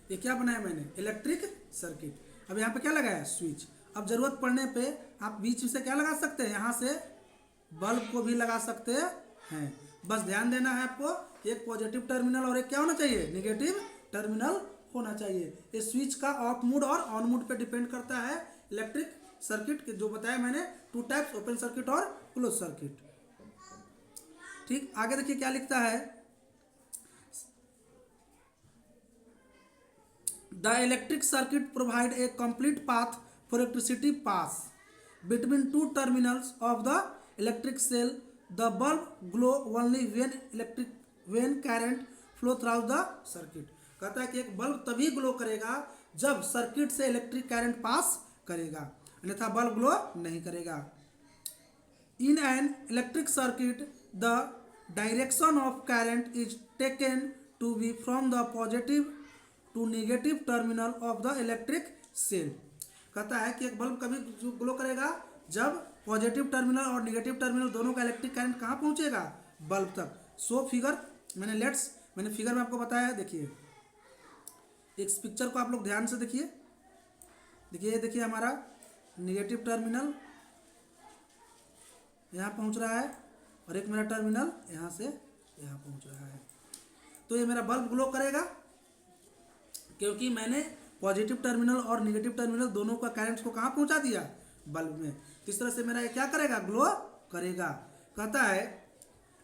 ये क्या बनाया मैंने, इलेक्ट्रिक सर्किट। अब यहाँ पे क्या लगाया, स्विच। अब जरूरत पड़ने पे आप बीच से क्या लगा सकते हैं, यहाँ से बल्ब को भी लगा सकते हैं। बस ध्यान देना है आपको, एक पॉजिटिव टर्मिनल और एक क्या होना चाहिए, निगेटिव टर्मिनल होना चाहिए। इस स्विच का ऑफ मोड और ऑन मोड पे डिपेंड करता है इलेक्ट्रिक सर्किट के, जो बताया मैंने टू टाइप्स, ओपन सर्किट और क्लोज सर्किट। ठीक, आगे देखिए क्या लिखता है, The electric circuit provide a complete path for electricity pass between two terminals of the electric cell. The bulb glow only when current flow through the circuit. कहता है कि एक बल्ब तभी ग्लो करेगा जब सर्किट से इलेक्ट्रिक करंट पास करेगा, अन्यथा बल्ब ग्लो नहीं करेगा। In an electric circuit, the direction of current is taken to be from the positive to negative terminal of the electric cell. कहता है कि एक बल्ब कभी ग्लो करेगा जब पॉजिटिव टर्मिनल और नेगेटिव टर्मिनल दोनों का इलेक्ट्रिक करंट कहाँ पहुँचेगा, बल्ब तक। सो फिगर मैंने फिगर में आपको बताया है। देखिए इस पिक्चर को आप लोग ध्यान से देखिए, देखिए हमारा नेगेटिव टर्मिनल यहाँ पहुँच रहा है और एक मेरा टर्मिनल यहाँ से यहाँ पहुँच रहा है। तो ये मेरा बल्ब ग्लो करेगा क्योंकि मैंने पॉजिटिव टर्मिनल और नेगेटिव टर्मिनल दोनों का करंट्स को कहाँ पहुंचा दिया, बल्ब में। तो इस तरह से मेरा ये क्या करेगा, ग्लो करेगा। कहता है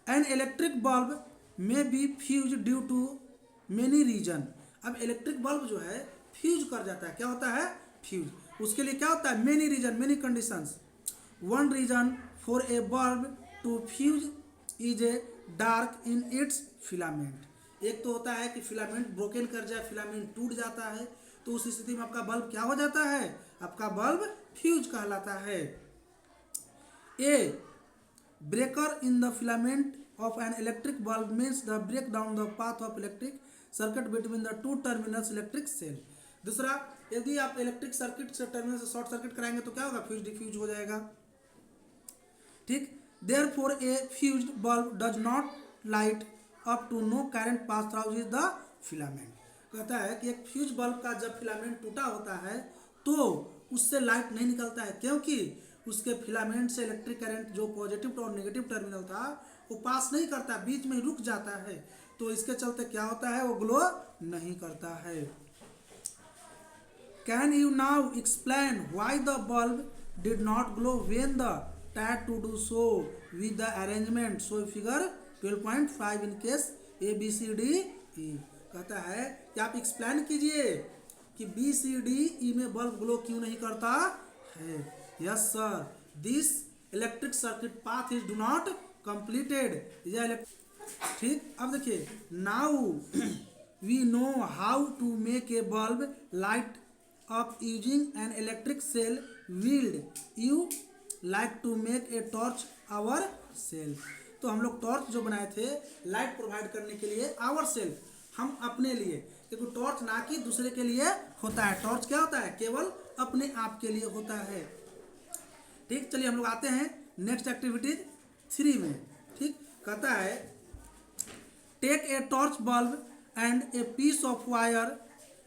an electric bulb may be fuse due to many reason. अब इलेक्ट्रिक बल्ब जो है फ्यूज कर जाता है, क्या होता है, फ्यूज। उसके लिए क्या होता है, many reason, many conditions. One reason for a bulb to fuse is a dark in its filament. एक तो होता है कि फिलामेंट ब्रोकन कर जाए, फिलामेंट टूट जाता है, तो उस स्थिति में आपका बल्ब क्या हो जाता है, आपका बल्ब फ्यूज कहलाता है। A breaker in the filament of an electric bulb means the break down the path of electric circuit between the two terminals electric cell. दूसरा, यदि आप इलेक्ट्रिक सर्किट से टर्मिनल से शॉर्ट सर्किट कराएंगे तो क्या होगा, फ्यूज डिफ्यूज हो जाएगा। ठीक, therefore a fused bulb does not light up to no current pass through is the filament. कहता है कि एक फ्यूज बल्ब का जब फिलामेंट टूटा होता है तो उससे लाइट नहीं निकलता है, क्योंकि उसके फिलामेंट से इलेक्ट्रिक करंट जो पॉजिटिव और नेगेटिव टर्मिनल था वो पास नहीं करता, बीच में रुक जाता है। तो इसके चलते क्या होता है, वो ग्लो नहीं करता है। Can you now explain why the bulb did not glow when the tried to do so with the arrangement so figure 12.5 in case A B C D E. कहता है कि आप एक्सप्लेन कीजिए कि बी सी डी ई में bulb glow क्यों नहीं करता है। Yes sir, this electric circuit path is do not completed. ठीक, अब देखिए now we know how to make a bulb light up using an electric cell would. You like to make a torch our cell. तो हम लोग torch जो बनाए थे light provide करने के लिए आवर सेल्फ, हम अपने लिए, क्योंकि टॉर्च ना कि दूसरे के लिए होता है। टॉर्च क्या होता है, केवल अपने आप के लिए होता है। ठीक, चलिए हम लोग आते हैं नेक्स्ट एक्टिविटीज 3 में। ठीक, कहता है take a torch bulb and a piece of wire,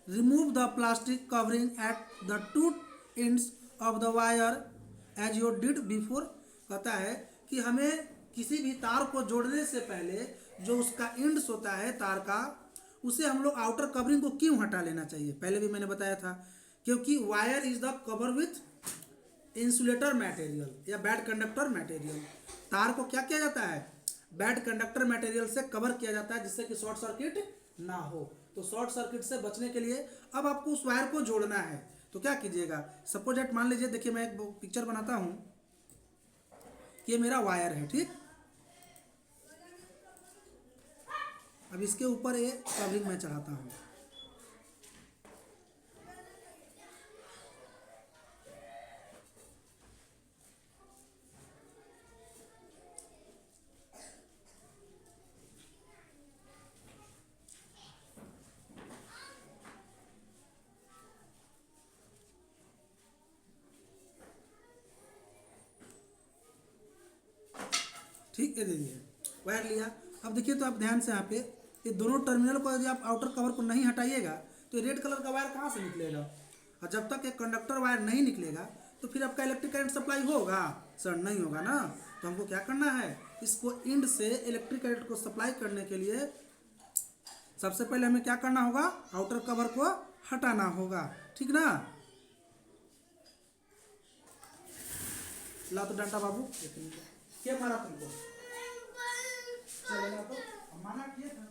remove the plastic covering at the two ends of the wire as you did before. कहता है कि हमें किसी भी तार को जोड़ने से पहले जो उसका एंड्स होता है तार का, उसे हम लोग आउटर कवरिंग को क्यों हटा लेना चाहिए। पहले भी मैंने बताया था, क्योंकि wire is the cover with insulator material या बैड कंडक्टर मटेरियल। तार को क्या किया जाता है, बैड कंडक्टर मटेरियल से कवर किया जाता है, जिससे कि शॉर्ट सर्किट ना हो। तो शॉर्ट सर्किट से बचने के लिए अब आपको उस वायर को जोड़ना है। तो क्या कीजिएगा, सपोज एट मान लीजिए, देखिए मैं एक पिक्चर बनाता हूँ, ये मेरा वायर है, ठीक। अब इसके ऊपर ये कवरिंग मैं चढ़ाता हूँ। ठीक, ये दे दिए, वायर लिया। अब देखिए, तो आप ध्यान से यहाँ पे ये दोनों टर्मिनल को यदि आप आउटर कवर को नहीं हटाइएगा तो रेड कलर का वायर कहाँ से निकलेगा। और जब तक एक कंडक्टर वायर नहीं निकलेगा तो फिर आपका इलेक्ट्रिक करंट सप्लाई होगा सर, नहीं होगा ना। तो हमको क्या करना है, इसको इंड से इलेक्ट्रिक करंट को सप्लाई करने के लिए सबसे पहले हमें क्या करना होगा, आउटर कवर को हटाना होगा, ठीक ना। ला तो डंडा बाबू, क्या मारा तुमको, चलेगा तो माना किए था।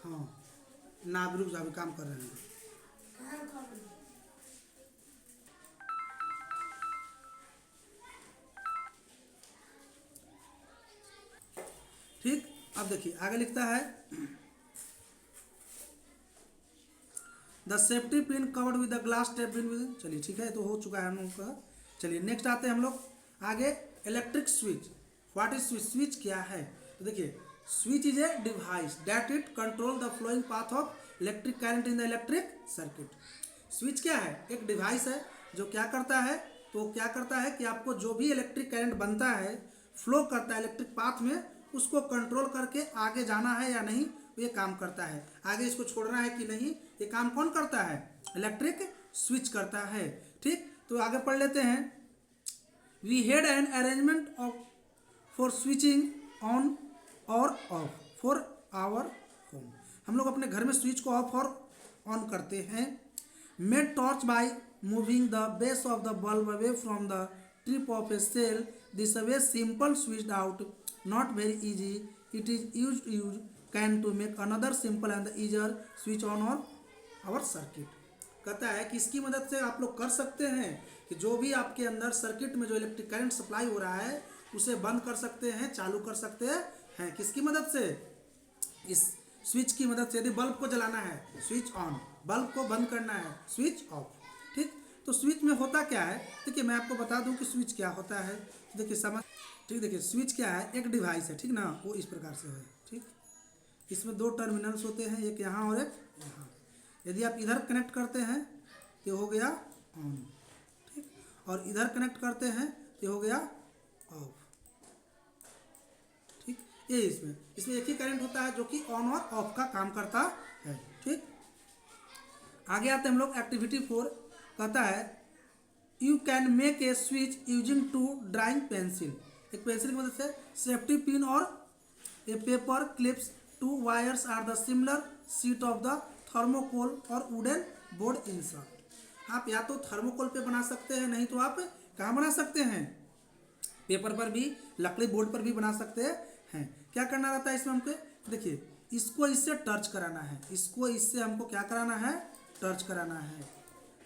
हाँ ना, रुक जा, अभी काम कर रहे हैं। ठीक, अब देखिए आगे लिखता है, the safety pin covered with the glass tape pin with. चलिए ठीक है, तो हो चुका है हम लोग का। चलिए नेक्स्ट आते हैं हम लोग आगे, electric switch. What is switch, switch क्या है। तो देखिए, switch is a device that it control the flowing path of electric current in the electric circuit. Switch क्या है, एक डिवाइस है जो क्या करता है, तो क्या करता है कि आपको जो भी इलेक्ट्रिक करंट बनता है, फ्लो करता है इलेक्ट्रिक पाथ में, उसको कंट्रोल करके आगे जाना है या नहीं, ये काम करता है। आगे इसको छोड़ना है कि नहीं, ये काम कौन करता है, इलेक्ट्रिक स्विच करता है। ठीक, तो आगे पढ़ लेते हैं। We had an arrangement of for switching on और ऑफ फॉर आवर होम। हम लोग अपने घर में स्विच को ऑफ और ऑन करते हैं। Made torch by moving the base of the bulb away from the tip of a cell. This way simple switched out, not very easy, it is use can to make another simple and easier switch on और our circuit. कहता है कि इसकी मदद से आप लोग कर सकते हैं कि जो भी आपके अंदर सर्किट में जो इलेक्ट्रिक करंट सप्लाई हो रहा है उसे बंद कर सकते हैं, चालू कर सकते हैं। किसकी मदद से, इस स्विच की मदद से। यदि बल्ब को जलाना है स्विच ऑन, बल्ब को बंद करना है स्विच ऑफ। ठीक, तो स्विच में होता क्या है, देखिए मैं आपको बता दूं कि स्विच क्या होता है। देखिए समझ, ठीक, देखिए स्विच क्या है, एक डिवाइस है, ठीक ना, वो इस प्रकार से है। ठीक, इसमें दो टर्मिनल्स होते हैं, एक यहाँ और एक यहाँ। यदि आप इधर कनेक्ट करते हैं तो हो गया ऑन, ठीक, और इधर कनेक्ट करते हैं तो हो गया ऑफ। ठीक, ये इसमें एक ही करंट होता है जो कि ऑन और ऑफ का काम करता है। ठीक, आगे आते हैं हम लोग एक्टिविटी 4। कहता है you can make a switch using two drawing pencil. एक पेंसिल की मदद से सेफ्टी पिन और a paper clips two wires are the similar sheet of the thermocol और वुडन बोर्ड इंसर्ट। आप या तो थर्मोकोल पे बना सकते हैं, नहीं तो आप कहाँ बना सकते हैं, पेपर पर भी, लकड़ी बोर्ड पर भी बना सकते हैं। क्या करना रहता है इसमें हमको, देखिए इसको इससे टच कराना है, इसको इससे हमको क्या कराना है, टच कराना है।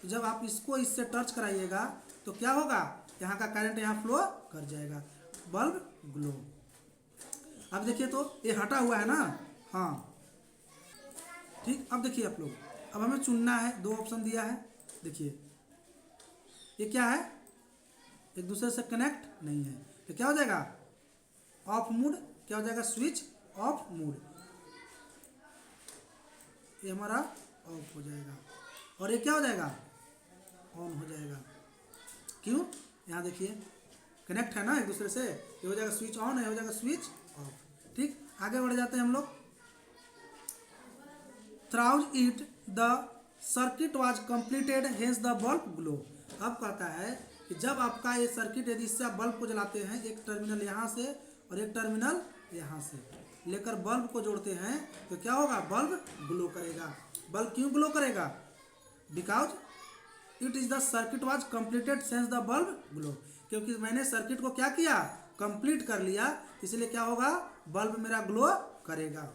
तो जब आप इसको इससे टच कराइएगा तो क्या होगा, यहाँ का करंट यहाँ फ्लो कर जाएगा, बल्ब ग्लो। अब देखिए तो ये हटा हुआ है ना, हाँ ठीक। अब देखिए आप लोग, अब हमें चुनना है, दो ऑप्शन दिया है, देखिए ये क्या है, एक दूसरे से कनेक्ट नहीं है, तो क्या हो जाएगा, ऑफ मोड, क्या हो जाएगा, स्विच ऑफ मोड, ये हमारा ऑफ हो जाएगा और ये क्या हो जाएगा, ऑन हो जाएगा। क्यों, यहाँ देखिए कनेक्ट है ना एक दूसरे से, ये हो जाएगा स्विच ऑन, है हो जाएगा स्विच ऑफ। ठीक, आगे बढ़ जाते हैं हम लोग। Through it the circuit was completed hence the bulb glow. अब कहता है कि जब आपका ये सर्किट, यदि इससे आप बल्ब को जलाते हैं, एक टर्मिनल यहाँ से और एक टर्मिनल यहाँ से लेकर बल्ब को जोड़ते हैं, तो क्या होगा, बल्ब ग्लो करेगा। बल्ब क्यों ग्लो करेगा, because it is the circuit was completed sense the bulb glow, क्योंकि मैंने सर्किट को क्या किया, कंप्लीट कर लिया, इसलिए क्या होगा, बल्ब मेरा ग्लो करेगा।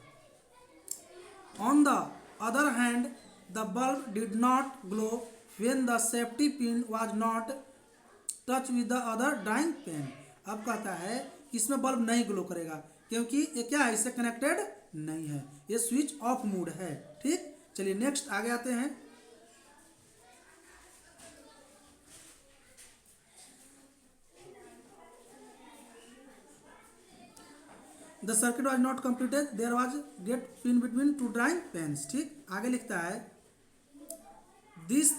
On the other hand the bulb did not glow when the safety pin was not touch with the other drawing pen. अब कहता है इसमें बल्ब नहीं ग्लो करेगा, क्योंकि ये क्या है, इससे कनेक्टेड नहीं है, ये स्विच ऑफ मोड है। ठीक, चलिए नेक्स्ट आगे आते हैं। The circuit was not completed, there was gate pin between two drawing pens. ठीक, आगे लिखता है this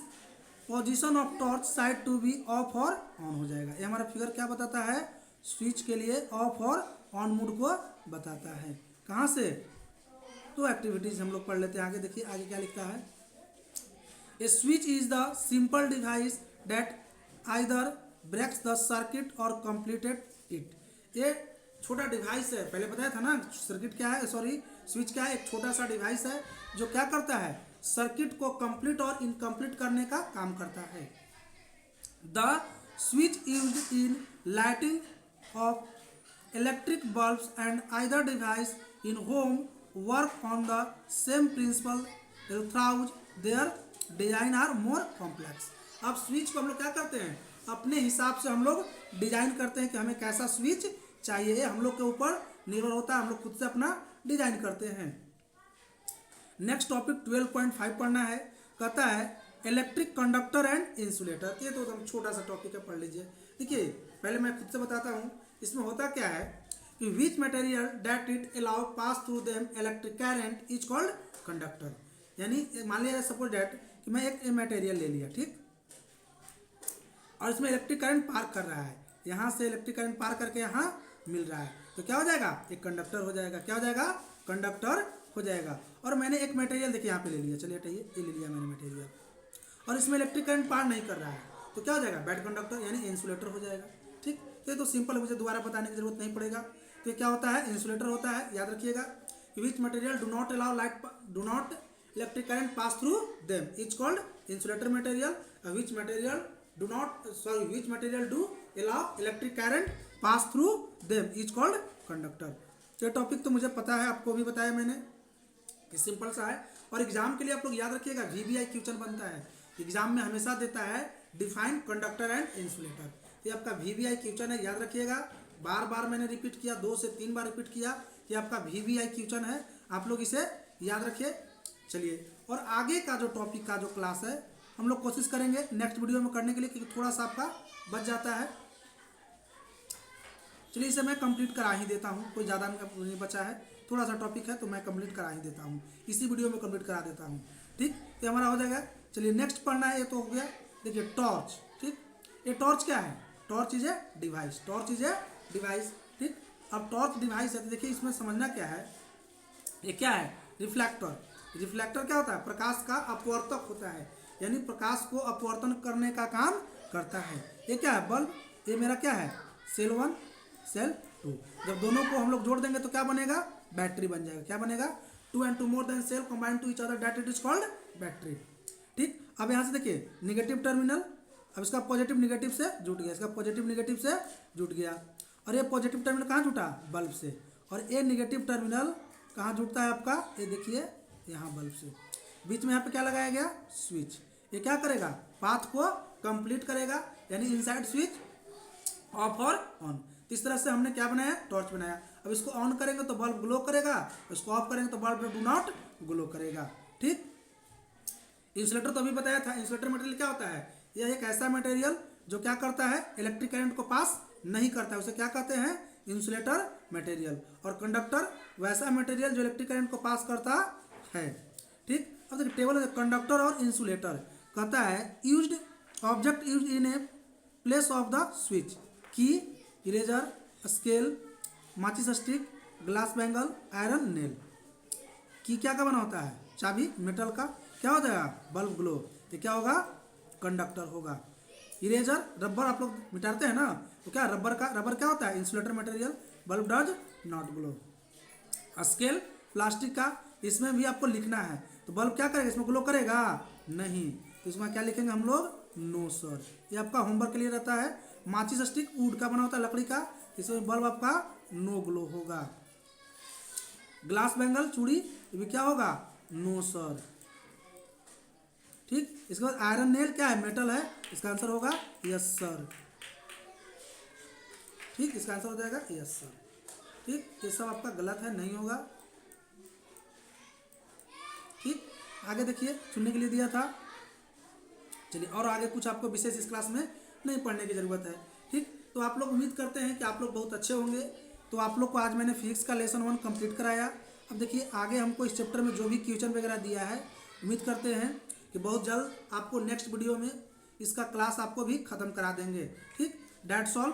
position of torch side to be off और ऑन हो जाएगा। ये हमारा फिगर क्या बताता है, स्विच के लिए ऑफ और ऑन मोड को बताता है। कहाँ से, तो एक्टिविटीज हम लोग पढ़ लेते हैं। आगे देखिए, आगे क्या लिखता है, a switch is the simple device that either breaks the circuit और कंप्लीटेड इट। ये छोटा डिवाइस है, पहले बताया था ना, सर्किट क्या है, सॉरी स्विच क्या है, एक छोटा सा डिवाइस है जो क्या करता है, सर्किट को कंप्लीट और इनकम्प्लीट करने का काम करता है। The switch used in lighting of electric bulbs and other device in home work on the same principle थ्राउज their design are more complex. अब स्विच को हम लोग क्या करते हैं, अपने हिसाब से हम लोग डिजाइन करते हैं कि हमें कैसा स्विच चाहिए, हम लोग के ऊपर निर्भर होता है, हम लोग खुद से अपना डिजाइन करते हैं। नेक्स्ट टॉपिक 12.5 पढ़ना है, कहता है इलेक्ट्रिक कंडक्टर एंड इंसुलेटर। ये तो एकदम छोटा सा टॉपिक है, पढ़ लीजिए। देखिए पहले मैं खुद से बताता हूँ, इसमें होता क्या है कि which material that it allow pass through them electric current is called conductor. यानी मान लिया सपोज डैट कि मैं एक मटेरियल ले लिया, ठीक, और इसमें इलेक्ट्रिक करंट पार कर रहा है, यहाँ से इलेक्ट्रिक करंट पार करके यहाँ मिल रहा है, तो क्या हो जाएगा, एक कंडक्टर हो जाएगा। क्या हो जाएगा, कंडक्टर हो जाएगा। और मैंने एक मटेरियल देखिए यहाँ पे ले लिया, चलिए हटाइए, ये ले लिया मैंने मटेरियल, और इसमें इलेक्ट्रिक करंट पार नहीं कर रहा है, तो क्या हो जाएगा, बैड कंडक्टर यानी इंसुलेटर हो जाएगा। ठीक, तो ये तो सिंपल है, मुझे दोबारा बताने की जरूरत नहीं पड़ेगा। तो ये क्या होता है, इंसुलेटर होता है, याद रखिएगा। Which material do not allow light, do not electric current pass through them is called insulator material. Which material do not, sorry which material do allow electric current pass through them is called conductor. ये topic तो मुझे पता है, आपको भी बताया मैंने, कि सिंपल सा है। और एग्जाम के लिए आप लोग याद रखिएगा, VBI क्वेश्चन बनता है एग्जाम में, हमेशा देता है डिफाइन कंडक्टर एंड इंसुलेटर। ये आपका VBI क्वेश्चन है, याद रखिएगा। बार बार मैंने रिपीट किया, 2 से 3 बार रिपीट किया कि आपका VBI क्वेश्चन है, आप लोग इसे याद रखिए। चलिए, और आगे का जो टॉपिक का जो क्लास है हम लोग कोशिश करेंगे नेक्स्ट वीडियो में करने के लिए, क्योंकि थोड़ा सा आपका बच जाता है। चलिए इसे मैं कंप्लीट करा ही देता हूँ, कोई ज़्यादा नहीं बचा है, थोड़ा सा टॉपिक है तो मैं कंप्लीट करा ही देता हूँ, इसी वीडियो में कंप्लीट करा देता हूँ। ठीक, ये हमारा हो जाएगा। चलिए नेक्स्ट पढ़ना है, ये तो हो गया। देखिए टॉर्च, ठीक, ये टॉर्च क्या है, torch is a device, torch is a device. ठीक, अब टॉर्च डिवाइस है तो देखिए इसमें समझना क्या है, ये क्या है, रिफ्लेक्टर। रिफ्लेक्टर क्या होता है, प्रकाश का अपवर्तक होता है, यानी प्रकाश को अपवर्तन करने का काम करता है। ये क्या है बल्ब, ये मेरा क्या है सेल 1 सेल 2। जब दोनों को हम लोग जोड़ देंगे तो क्या बनेगा, बैटरी बन जाएगा। क्या बनेगा, 2 and 2 more than cell combined to each other that it is called battery. ठीक, अब यहाँ से देखिए निगेटिव टर्मिनल, अब इसका पॉजिटिव निगेटिव से जुट गया, इसका पॉजिटिव निगेटिव से जुट गया, और ये पॉजिटिव टर्मिनल कहाँ जुटा, बल्ब से, और ये निगेटिव टर्मिनल कहाँ जुटता है आपका, ये देखिए यहाँ बल्ब से। बीच में यहाँ पे क्या लगाया गया, स्विच। ये क्या करेगा, पाथ को कंप्लीट करेगा, यानी इनसाइड स्विच ऑफ और ऑन। इस तरह से हमने क्या बनाया, टॉर्च बनाया। अब इसको ऑन करेंगे तो बल्ब ग्लो करेगा, इसको ऑफ करेंगे तो बल्ब डू नॉट ग्लो करेगा। ठीक, इंसुलेटर तो अभी बताया था। इंसुलेटर मटेरियल क्या होता है, यह एक ऐसा मटेरियल जो क्या करता है, इलेक्ट्रिक करंट को पास नहीं करता है, उसे क्या कहते हैं, इंसुलेटर मटेरियल। और कंडक्टर वैसा मटेरियल जो इलेक्ट्रिक करंट को पास करता है। ठीक, अब देखिए टेबल कंडक्टर और इंसुलेटर कहता है used object used in a place of the switch, की, इरेजर, स्केल, माचिस stick, glass bangle, iron nail. की क्या का बना होता है, चाबी, मेटल का। क्या होता है, बल्ब ग्लो, ये क्या होगा, कंडक्टर होगा। इरेजर, रबर आप लोग मिटाते हैं ना, तो क्या रबर क्या होता है, insulator material, bulb does not glow. Scale, plastic का, इसमें भी आपको लिखना है, तो बल्ब क्या करेगा, इसमें ग्लो करेगा नहीं, तो इसमें क्या लिखेंगे हम लोग, नो सर। ये आपका होमवर्क के लिए रहता है। माचिस स्टिक वुड का बना होता है, लकड़ी का, इसमें बल्ब आपका नो ग्लो होगा। ग्लास बैंगल, चूड़ी, ये भी क्या होगा, नो सर। ठीक, इसके बाद आयरन नेल क्या है, मेटल है, इसका आंसर होगा यस सर। ठीक, इसका आंसर हो जाएगा यस सर। ठीक, ये सब आपका गलत है, नहीं होगा। ठीक, आगे देखिए, सुनने के लिए दिया था। चलिए, और आगे कुछ आपको विशेष इस क्लास में नहीं पढ़ने की ज़रूरत है। ठीक, तो आप लोग उम्मीद करते हैं कि आप लोग बहुत अच्छे होंगे। तो आप लोग को आज मैंने फिजिक्स का लेसन 1 कंप्लीट कराया। अब देखिए आगे हमको इस चैप्टर में जो भी क्वेश्चन वगैरह दिया है, उम्मीद करते हैं कि बहुत जल्द आपको नेक्स्ट वीडियो में इसका क्लास आपको भी ख़त्म करा देंगे। ठीक, दैट्स ऑल,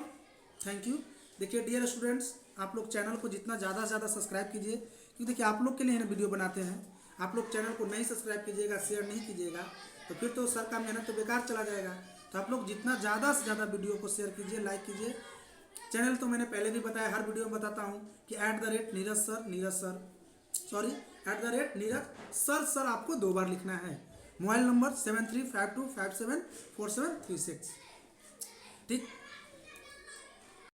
थैंक यू। देखिए डियर स्टूडेंट्स, आप लोग चैनल को जितना ज़्यादा से ज़्यादा सब्सक्राइब कीजिए, क्योंकि देखिए आप लोग के लिए वीडियो बनाते हैं। आप लोग चैनल को नहीं सब्सक्राइब कीजिएगा, शेयर नहीं कीजिएगा, तो फिर तो सर का मेहनत तो बेकार चला जाएगा। तो आप लोग जितना ज़्यादा से ज़्यादा वीडियो को शेयर कीजिए, लाइक कीजिए। चैनल तो मैंने पहले भी बताया, हर वीडियो में बताता हूँ कि @नीरज सर आपको 2 बार लिखना है। Mobile number 7352574736। ठीक,